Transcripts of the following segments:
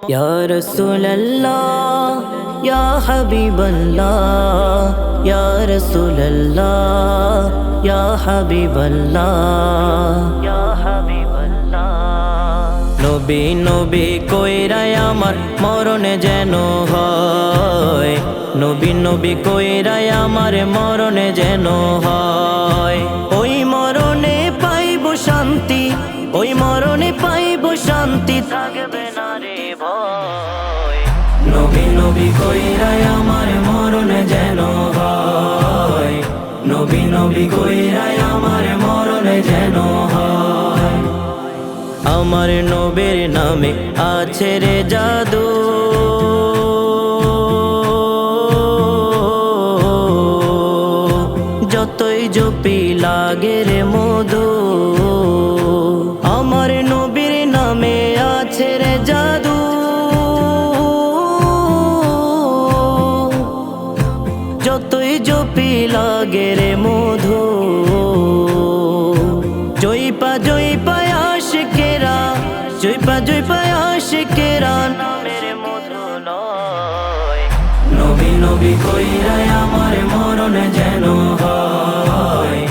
ইয়া রাসূলুল্লাহ ইয়া হাবিবাল্লাহ ইয়া রাসূলুল্লাহ ইয়া হাবিবাল্লাহ ইয়া হাবিবাল্লাহ নবী নবী কইরাই আমার মরণ যেন হয় নবী নবী কইরাই আমার মরণ যেন হয় ওই মরণে পাইব শান্তি ওই মরণে পাইব শান্তি থাকবে না রে ভয় নবী নবী কইরাই আমার মরণ যেন হয় নবী নবী কইরাই আমার মরণ যেন হয় আমার নবীর নামে আছে রে জাদু যতই জপি লাগে রে মধু আমার নবীর নামে আছে রে জাদু যতই জপি লাগে রে মধু জয়পা জয়পা আশিকেরা জয়পা জয়পা আশিকেরা নামের মধু লয় নবী নবী কইরাই আমার মরণ যেন হয়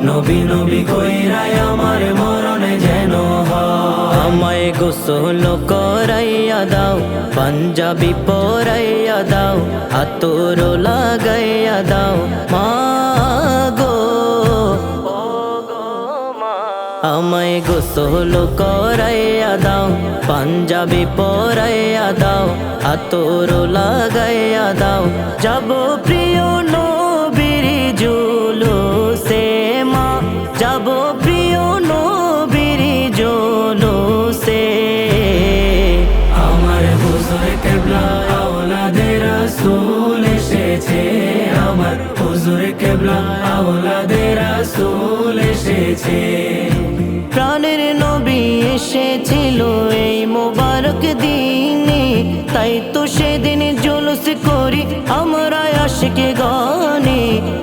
নবী নবী কইরাই আমার মরণ যেন হয় আমায় গোসল করাইয়া দাও পাঞ্জাবি পরাইয়া দাও আতর লাগাইয়া দাও মা গো আমায় গোসল করাইয়া দাও পাঞ্জাবি পরাইয়া দাও আতর লাগাইয়া দাও যাব প্রিয় নবীর জুলুসে মা যাব প্রিয় নবীর জুলুসে আমার হুজুর কিবলা আওলাদে রাসূল এসেছে আমার হুজুর কিবলা আওলাদে রাসূল এসেছে প্রাণের নবী এসেছিল এই মোবারক দিনে তাই তো সেদিন জুলুস করি আমরা আশিকে গানে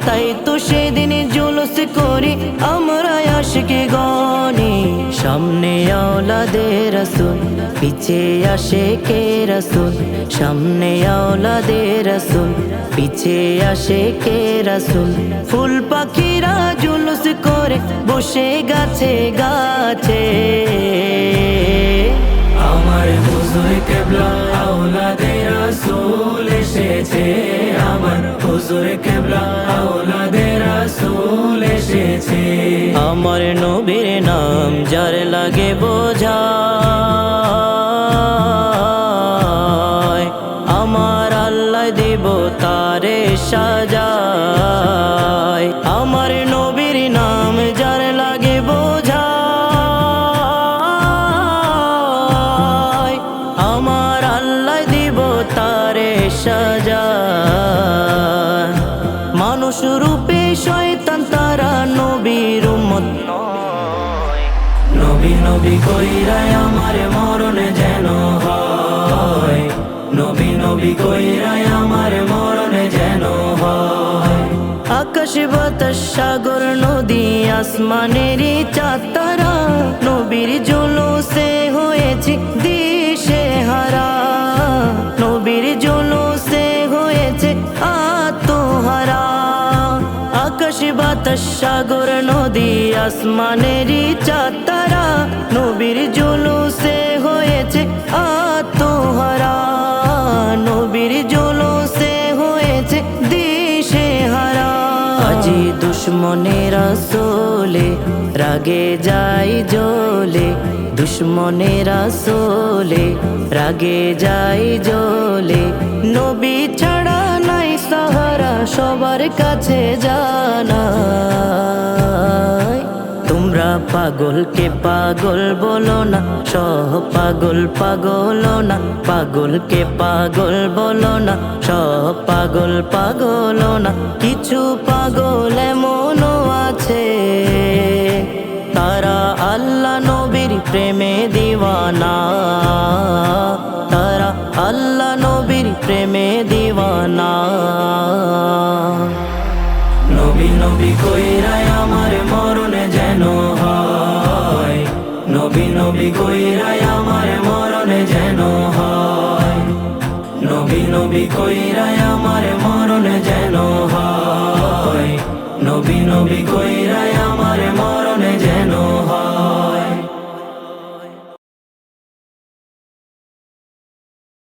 তাই তো সেদিন জুলুস করি আমরা আশিকে গানে সামনে আওলাদে রাসূল পিছে আশিকে রাসূল সামনে আওলাদে রাসূল পিছে আশিকে রাসূল ফুল পাখিরা জুলুস করে বসে গাছে গাছে আমার হুজুর কিবলা আওলাদে রাসূল এসেছে আমার হুজুর কিবলা আওলাদে রাসূল এসেছে আমার নবীর নাম যার লাগে বোঝায় আমার আল্লাহ দেব তারে সাজায় আমার নবীর নাম যার লাগে বোঝায় আমার আল্লাহ দেব তারে সাজায় মানুষ রূপে শয়তান তারা নবীর উম্মত নয় নবী নবী কইরাই আমার মরণ যেন হয় নবী নবী কইরাই আমার মরণ যেন হয় আকাশ বাতাস সাগর নদী আসমানেরই চাঁদ তারা নবীর জুলুসে হয়েছে দিশে হারা নবীর জুলুসে হয়েছে আত্মহারা আকাশ বাতাস সাগর নদী আসমানেরই চাঁদ তারা নবীর জুলুসে হয়েছে আত্মহারা নবীর জুলুসে হয়েছে দিশে হারা আজি দুশ্মনেরা সোলে রাগে যাই জ্বলে দুশ্মনেরা সোলে রাগে যাই জ্বলে নবী ছাড়া নাই সাহারা সবার কাছে জানাই তোমরা পাগলকে পাগল বলো না সহ পাগল পাগল না পাগলকে পাগল বলো না সহ পাগল পাগল না কিছু পাগল এমনও আছে তারা আল্লাহ নবীর প্রেমে দিওয়ানা তারা আল্লাহ নবীর প্রেমে দিওয়ানা নবী নবী কইরাই আমার মরণ যেন হয় নবী নবী কইরাই আমার মরণ যেন হয় নবী নবী কইরাই আমার মরণ যেন হয়, নবী নবী কইরাই